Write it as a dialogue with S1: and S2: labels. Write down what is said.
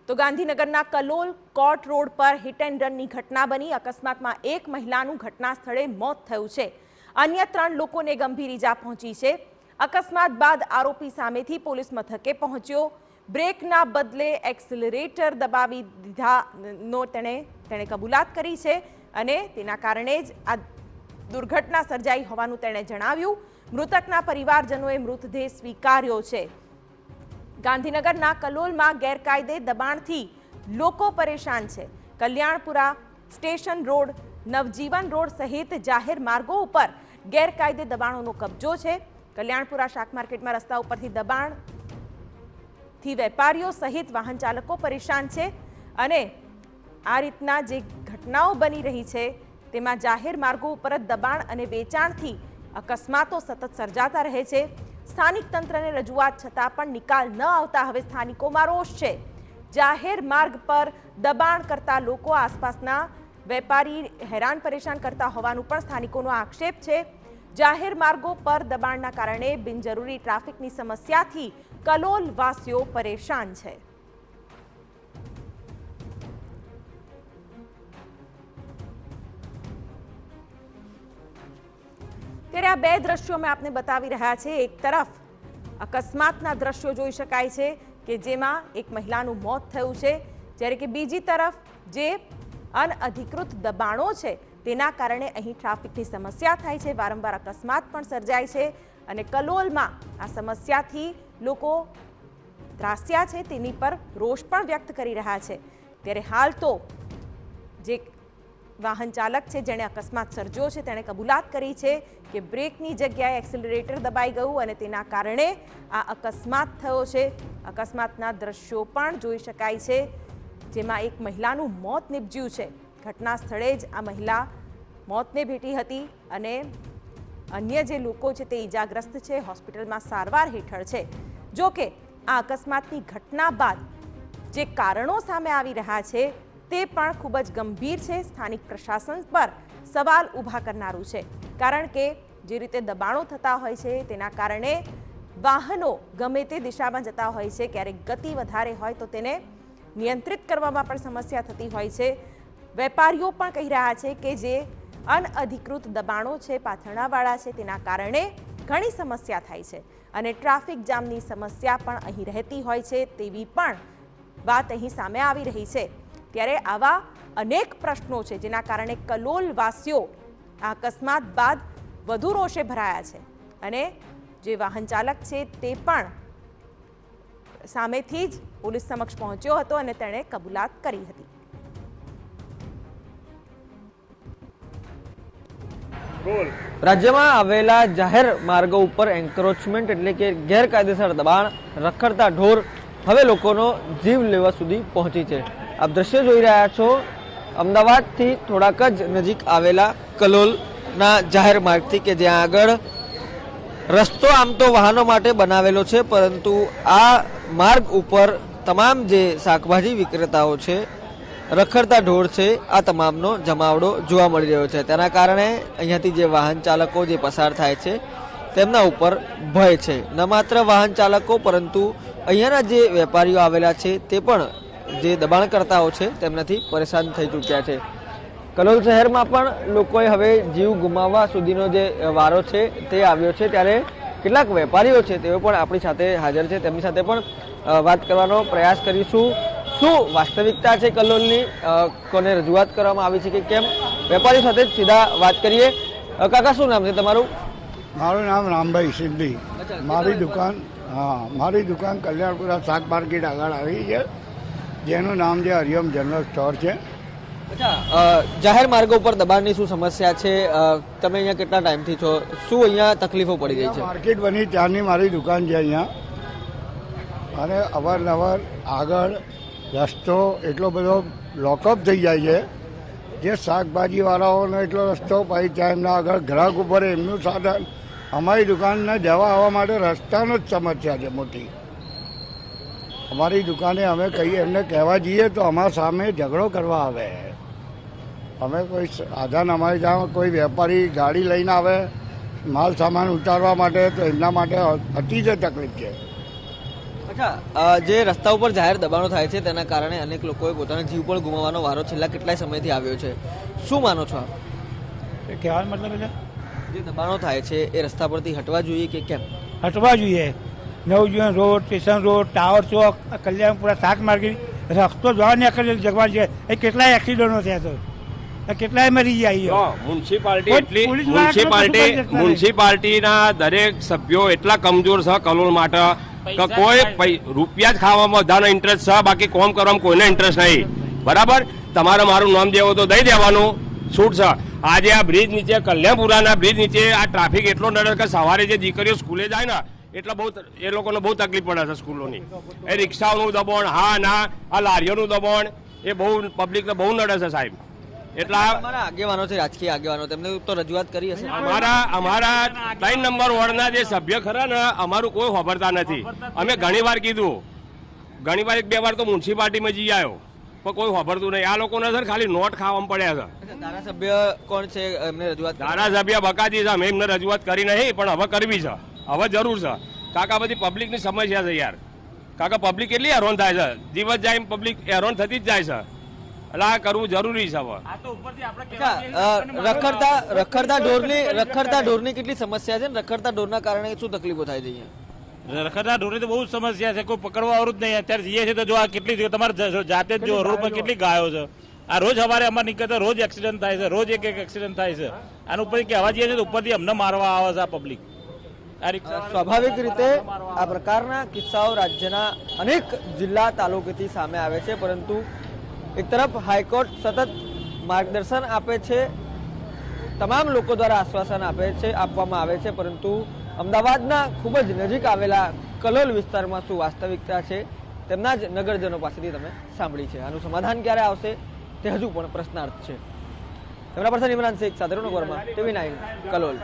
S1: તો ગાંધીનગરના Kalol court road પર હિટ એન્ડ રનની ઘટના બની। અકસ્માતમાં એક મહિલાનું ઘટના સ્થળે મોત થયું છે। અન્ય 3 લોકોને ગંભીર ઈજા પહોંચી છે। અકસ્માત બાદ આરોપી સામેથી પોલીસ મથકે પહોંચ્યો। બ્રેકના બદલે એક્સિલરેટર દબાવી દીધાનો તેણે કબૂલાત કરી છે અને તેના કારણે જ આ દુર્ઘટના સર્જાઈ હોવાનું તેણે જણાવ્યું। મૃતકના પરિવારજનોએ મૃતદેહ સ્વીકાર્યો છે। ગાંધીનગરના કલોલમાં ગેરકાયદે દબાણથી લોકો પરેશાન છે। કલ્યાણપુરા સ્ટેશન રોડ, નવજીવન રોડ સહિત જાહેર માર્ગો ઉપર ગેરકાયદે દબાણોનો કબજો છે। કલ્યાણપુરા શાક માર્કેટમાં રસ્તા ઉપરથી દબાણથી વેપારીઓ સહિત વાહન ચાલકો પરેશાન છે અને આ રીતના જે ઘટનાઓ બની રહી છે તેમાં જાહેર માર્ગો ઉપર જ દબાણ અને વેચાણથી અકસ્માતો સતત સર્જાતા રહે છે। સ્થાનિક તંત્રને રજૂઆત છતાં પણ નિકાલ ન આવતા હવે સ્થાનિકોમાં રોષ છે। જાહેર માર્ગ પર દબાણ કરતા લોકો આસપાસના વેપારી હેરાન પરેશાન કરતા હોવાનું પણ સ્થાનિકોનો આક્ષેપ છે। જાહેર માર્ગો પર દબાણના કારણે બિનજરૂરી ટ્રાફિકની સમસ્યાથી કલોલ વાસીઓ પરેશાન છે। ત્યારે આ 2 દ્રશ્યો મેં આપને બતાવી રહ્યા છે। એક તરફ અકસ્માતના દ્રશ્યો જોઈ શકાય છે કે જેમાં એક મહિલાનું મોત થયું છે, જ્યારે કે બીજી તરફ જે અનઅધિકૃત દબાણો છે તેના કારણે અહીં ટ્રાફિકની સમસ્યા થાય છે, વારંવાર અકસ્માત પણ સર્જાય છે અને કલોલમાં આ સમસ્યાથી લોકો ત્રાસ્યા છે તેની પર રોષ પણ વ્યક્ત કરી રહ્યા છે। ત્યારે હાલ તો જે વાહન ચાલક છે જેણે અકસ્માત સર્જ્યો છે તેણે કબૂલાત કરી છે કે બ્રેકની જગ્યાએ એક્સિલરેટર દબાઈ ગયું અને તેના કારણે આ અકસ્માત થયો છે। અકસ્માતના દ્રશ્યો પણ જોઈ શકાય છે જેમાં એક મહિલાનું મોત નીપજ્યું છે। ઘટના સ્થળે જ આ મહિલા મોતને ભેટી હતી અને અન્ય જે લોકો છે તે ઈજાગ્રસ્ત છે, હોસ્પિટલમાં સારવાર હેઠળ છે। જો કે આ અકસ્માતની ઘટના બાદ જે કારણો સામે આવી રહ્યા છે તે પણ ખૂબ જ ગંભીર છે। સ્થાનિક પ્રશાસન પર સવાલ ઊભા કરનારું છે, કારણ કે જે રીતે દબાણો થતા હોય છે તેના કારણે વાહનો ગમે તે દિશામાં જતા હોય છે, ક્યારેક ગતિ વધારે હોય તો તેને નિયંત્રિત કરવામાં પણ સમસ્યા થતી હોય છે। વેપારીઓ પણ કહી રહ્યા છે કે જે અનઅધિકૃત દબાણો છે, પાથરણાવાળા છે, તેના કારણે ઘણી સમસ્યા થાય છે અને ટ્રાફિક જામની સમસ્યા પણ અહીં રહેતી હોય છે તેવી પણ વાત અહીં સામે આવી રહી છે। ત્યારે આવા અનેક પ્રશ્નો છે જેના કારણે કલોલ વાસીઓ આ અકસ્માત બાદ વધુ રોષે ભરાયા છે અને જે વાહન ચાલક છે તે પણ સામેથી જ પોલીસ સમક્ષ પહોંચ્યો હતો અને તેણે કબૂલાત કરી હતી।
S2: રાજ્યમાં આવેલા જાહેર માર્ગો ઉપર એન્ક્રોચમેન્ટ એટલે કે ગેરકાયદેસર દબાણ, રખડતા ઢોર હવે લોકોનો જીવ લેવા સુધી પહોંચી છે। આપ દ્રશ્ય જોઈ રહ્યા છો અમદાવાદથી થોડાક જ નજીક આવેલા કલોલના જાહેર માર્ગથી કે જ્યાં આગળ રસ્તો આમ તો વાહનો માટે બનાવેલો છે, પરંતુ આ માર્ગ ઉપર તમામ જે શાકભાજી વિક્રેતાઓ છે, રખડતા ઢોર છે, આ તમામનો જમાવડો જોવા મળી રહ્યો છે। તેના કારણે અહીંયાથી જે વાહન ચાલકો જે પસાર થાય છે તેમના ઉપર ભય છે। ન માત્ર વાહન ચાલકો પરંતુ અહીંયાના જે વેપારીઓ આવેલા છે તે પણ જે દબાણકર્તાઓ છે તેમનાથી પરેશાન થઈ ચૂક્યા છે। કલોલ શહેરમાં પણ લોકોએ હવે જીવ ગુમાવવા સુધીનો જે વારો છે તે આવ્યો છે। ત્યારે કેટલાક વેપારીઓ છે તેઓ પણ આપણી સાથે હાજર છે, તેમની સાથે પણ વાત કરવાનો પ્રયાસ કરીશું। શું વાસ્તવિકતા છે કલોલની, કોને રજૂઆત કરવામાં આવી છે કે કેમ, વેપારીઓ સાથે સીધા વાત કરીએ। કાકા શું નામ છે તમારું?
S3: મારું નામ રામભાઈ સિદ્ધી। મારી દુકાન કલ્યાણપુરા શાક માર્કેટ આગળ આવી છે, જેનું નામ છે હરિયમ જનરલ સ્ટોર છે।
S2: જાહેર માર્ગો ઉપર દબાણની શું સમસ્યા છે? તમે અહીંયા કેટલા ટાઈમથી છો? શું અહીંયા તકલીફો પડી રહી છે?
S3: માર્કેટ બની ત્યારની મારી દુકાન છે અહીંયા, અને અવારનવાર આગળ રસ્તો એટલો બધો લોકઅપ થઈ જાય છે જે શાકભાજીવાળાઓનો એટલો રસ્તો, પછી ત્યાં એમના આગળ ગ્રાહક ઉપર એમનું સાધન, અમારી દુકાનને જવા આવવા માટે રસ્તાનો જ સમસ્યા છે મોટી। અમારી દુકાને અમે એમને કહેવા જઈએ તો અમારા સામે ઝઘડો કરવા આવે। અમે કોઈ સાધન, અમારી ત્યાં કોઈ વેપારી ગાડી લઈને આવે માલ સામાન ઉતારવા માટે તો એમના માટે અતિ જ તકલીફ છે।
S2: અચ્છા, જે રસ્તા ઉપર જાહેર દબાણો થાય છે તેના કારણે અનેક લોકોએ પોતાનો જીવ પણ ગુમાવવાનો વારો છેલ્લા કેટલાય સમયથી આવ્યો છે. શું માનો છો આપ?
S4: કહેવાનો મતલબ એટલે
S2: જે દબાણો થાય છે એ રસ્તા પરથી હટવા જોઈએ કે કેમ?
S4: હટવા જોઈએ. નવજીવન રોડ, સ્ટેશન રોડ, ટાવર ચોક, કલ્યાણપુરા, શાક માર્કેટ, રસ્તો જોવા નીકળે જગવા છે. એ કેટલાય એક્સિડન્ટો થયા તો કેટલાય મરી ગયા.
S5: મ્યુનિસિપાલિટીના દરેક સભ્યો એટલા કમજોર છે કલોલ માટે કે કોઈ રૂપિયા જ ખાવામાં બધાનો ઇન્ટરેસ્ટ છે, બાકી કોમ કરવામાં કોઈને ઇન્ટરેસ્ટ નહીં. બરાબર, તમારે મારું નામ દેવું તો દઈ દેવાનું, છૂટ છે. આજે આ બ્રિજ નીચે, કલ્યાણપુરાના બ્રિજ નીચે આ ટ્રાફિક એટલો નડે કે સવારે જે દીકરીઓ સ્કૂલે જાય ને એટલે બહુ એ લોકોને બહુ તકલીફ પડે છે સ્કૂલોની. એ રિક્ષાઓનું દબાણ, હા ના, આ લારીઓનું દબાણ, એ બહુ પબ્લિકને બહુ નડે છે સાહેબ. એટલા
S2: અમારા આગેવાનો છે, રાજકીય આગેવાનો, તેમને તો રજૂઆત કરી હશે.
S5: અમારા 3 નંબર વોર્ડના જે સભ્ય ખરા ને, અમારું કોઈ ખબરતા નથી. અમે ઘણી વાર કીધું, ઘણી વાર 1-2 વાર તો મ્યુનિસિપાલિટીમાં જઈ આવ્યો, પણ કોઈ ખબરતું નહીં. આ લોકોને સર ખાલી નોટ ખાવામાં પડ્યા છે.
S2: ધારાસભ્ય કોણ છે એમને રજૂઆત?
S5: ધારાસભ્ય બકાજી છે, અમે એમને રજૂઆત કરી નહીં, પણ હવે કરવી છે, હવે જરૂર છે. કાકા બધી પબ્લિકની સમસ્યા છે યાર. કાકા પબ્લિક કેટલી હેરાન થાય છે, દિવસ જાય પબ્લિક હેરાન થતી જ જાય છે. એટલે આ કરવું જરૂરી છે. હવે
S2: રખડતા ઢોરની કેટલી સમસ્યા છે? રખડતા ઢોરના કારણે શું તકલીફો થાય છે?
S6: રખડતા ઢોરની તો બહુ જ સમસ્યા છે, કોઈ પકડવા વાળું જ નહીં. અત્યારે જઈએ છે તો જો આ કેટલી, તમારે જાતે જ જો રોડ પર કેટલી ગાયો છે. આ રોજ અમારે અમારે નીકળતા રોજ એક્સિડન્ટ થાય છે, રોજ એક એક્સિડન્ટ થાય છે. આના ઉપર કહેવા જઈએ છે તો ઉપરથી અમને મારવા આવે છે આ પબ્લિક.
S2: સ્વાભાવિક રીતે આ પ્રકારના કિસ્સાઓ રાજ્યના અનેક જિલ્લા તાલુકેથી સામે આવે છે, પરંતુ એક તરફ હાઈકોર્ટ સતત માર્ગદર્શન આપે છે, તમામ લોકો દ્વારા આશ્વાસન આપવામાં આવે છે, પરંતુ અમદાવાદના ખૂબ જ નજીક આવેલા કલોલ વિસ્તારમાં શું વાસ્તવિકતા છે તેમના જ નગરજનો પાસેથી તમે સાંભળી છે. આનું સમાધાન ક્યારે આવશે તે હજુ પણ પ્રશ્નાર્થ છે. કેમેરા પર્સન ઇમરાન શેખ સાથે રોનક વર્મા, TV9 કલોલ.